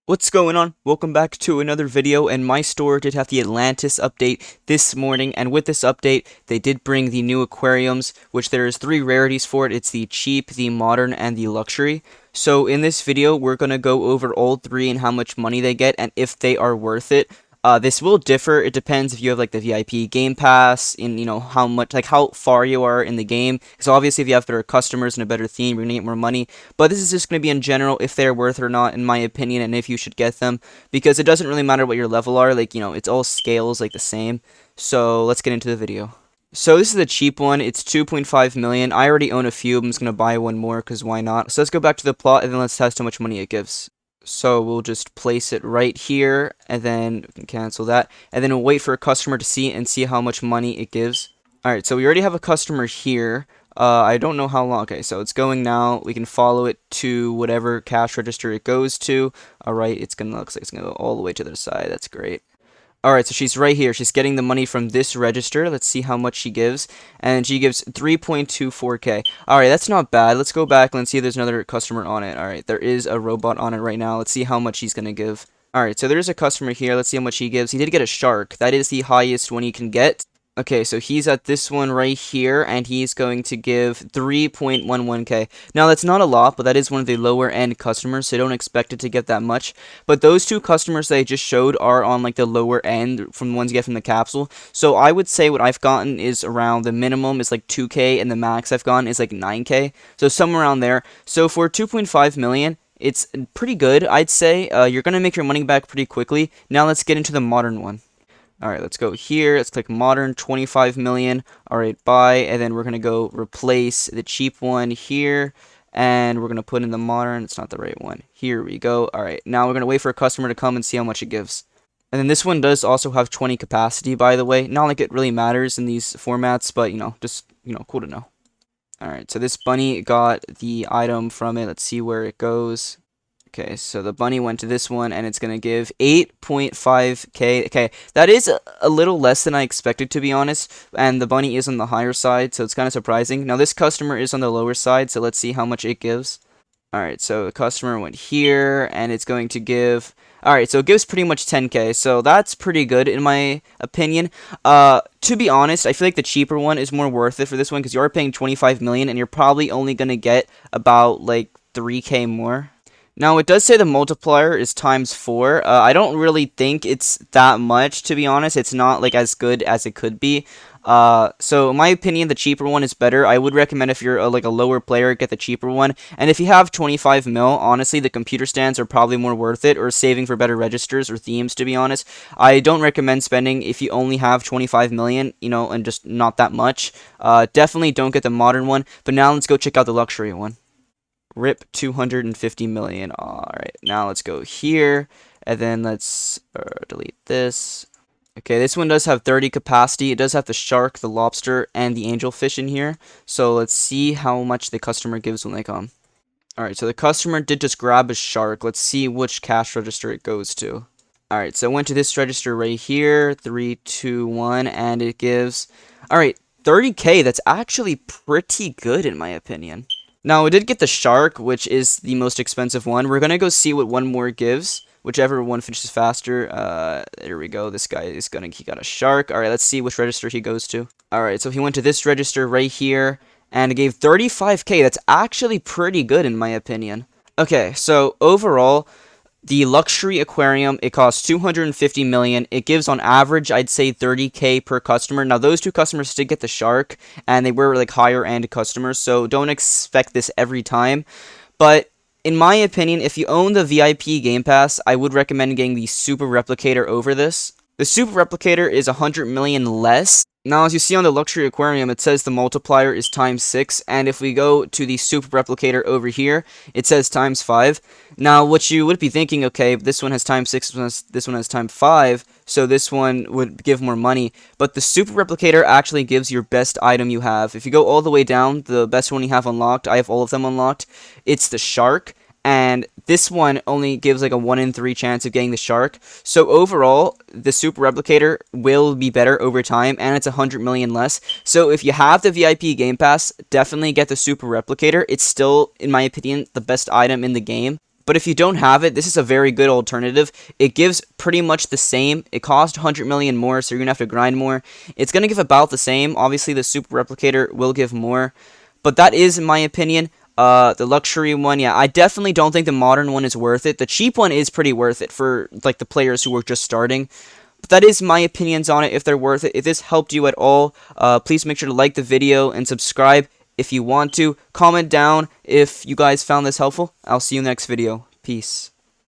What's going on? Welcome back to another video, and my store did have the Atlantis update this morning, and with this update, they did bring the new aquariums, which there's three rarities for it. It's the cheap, the modern, and the luxury. So in this video, we're going to go over all three and how much money they get, and if they are worth it. This will differ. It depends if you have like the VIP Game Pass, in how much, like how far you are in the game. Because obviously, if you have better customers and a better theme, you're gonna get more money. But this is just gonna be in general if they're worth it or not, in my opinion, and if you should get them. Because it doesn't really matter what your level are. Like it's all scales like the same. So let's get into the video. So this is the cheap one. It's 2.5 million. I already own a few. I'm just gonna buy one more because why not? So let's go back to the plot and then let's test how much money it gives. So we'll just place it right here, and then we can cancel that, and then we'll wait for a customer to see how much money it gives. Alright, so we already have a customer here. I don't know how long. Okay, so it's going now. We can follow it to whatever cash register it goes to. Alright, looks like it's gonna go all the way to the side. That's great. Alright, so she's right here. She's getting the money from this register. Let's see how much she gives. And she gives 3.24k. Alright, that's not bad. Let's go back and see if there's another customer on it. Alright, there is a robot on it right now. Let's see how much he's going to give. Alright, so there's a customer here. Let's see how much he gives. He did get a shark. That is the highest one you can get. Okay, so he's at this one right here, and he's going to give 3.11k. Now, that's not a lot, but that is one of the lower-end customers, so don't expect it to get that much. But those two customers that I just showed are on, like, the lower end from the ones you get from the capsule. So I would say what I've gotten is around the minimum is, like, 2k, and the max I've gotten is, like, 9k. So somewhere around there. So for 2.5 million... it's pretty good, I'd say. You're going to make your money back pretty quickly. Now let's get into the modern one. Alright, let's go here. Let's click modern, 25 million. Alright, buy. And then we're going to go replace the cheap one here. And we're going to put in the modern. It's not the right one. Here we go. Alright, now we're going to wait for a customer to come and see how much it gives. And then this one does also have 20 capacity, by the way. Not like it really matters in these formats, but, just, cool to know. Alright, so this bunny got the item from it. Let's see where it goes. Okay, so the bunny went to this one, and it's going to give 8.5k. Okay, that is a little less than I expected, to be honest, and the bunny is on the higher side, so it's kind of surprising. Now, this customer is on the lower side, so let's see how much it gives. Alright, so the customer went here, and it's going to give... Alright, so it gives pretty much 10k, so that's pretty good, in my opinion. To be honest, I feel like the cheaper one is more worth it for this one, because you are paying 25 million, and you're probably only going to get about, like, 3k more. Now, it does say the multiplier is times 4. I don't really think it's that much, to be honest. It's not, like, as good as it could be. So, in my opinion, the cheaper one is better. I would recommend if you're, like, a lower player, get the cheaper one. And if you have 25 mil, honestly, the computer stands are probably more worth it, or saving for better registers or themes, to be honest. I don't recommend spending if you only have 25 million, and just not that much. Definitely don't get the modern one. But now let's go check out the luxury one. RIP 250 million. Alright, now let's go here, and then let's delete this. Okay, this one does have 30 capacity. It does have the shark, the lobster, and the angelfish in here. So let's see how much the customer gives when they come. Alright, so the customer did just grab a shark. Let's see which cash register it goes to. Alright, so it went to this register right here, 3, 2, 1, and it gives... Alright, 30k. That's actually pretty good in my opinion. Now, we did get the shark, which is the most expensive one. We're going to go see what one more gives. Whichever one finishes faster. There we go. This guy he got a shark. Alright, let's see which register he goes to. Alright, so he went to this register right here, and it gave 35k. That's actually pretty good in my opinion. Okay, so overall... the luxury aquarium, it costs 250 million. It gives on average, I'd say 30k per customer. Now, those two customers did get the shark, and they were like higher end customers, so don't expect this every time. But in my opinion, if you own the VIP Game Pass, I would recommend getting the Super Replicator over this. The Super Replicator is 100 million less. Now, as you see on the Luxury Aquarium, it says the multiplier is times 6, and if we go to the Super Replicator over here, it says times 5. Now, what you would be thinking, okay, this one has times 6, this one has times 5, so this one would give more money, but the Super Replicator actually gives your best item you have. If you go all the way down, the best one you have unlocked, I have all of them unlocked, it's the shark. And this one only gives like a 1 in 3 chance of getting the shark. So overall, the Super Replicator will be better over time, and it's 100 million less. So if you have the VIP Game Pass, definitely get the Super Replicator. It's still, in my opinion, the best item in the game. But if you don't have it, this is a very good alternative. It gives pretty much the same. It costs 100 million more, so you're going to have to grind more. It's going to give about the same. Obviously, the Super Replicator will give more. But that is, in my opinion, the luxury one. Yeah, I definitely don't think the modern one is worth it. The cheap one is pretty worth it for like the players who are just starting. But that is my opinions on it, if they're worth it. If this helped you at all, please make sure to like the video and subscribe if you want to. Comment down if you guys found this helpful. I'll see you in the next video. Peace.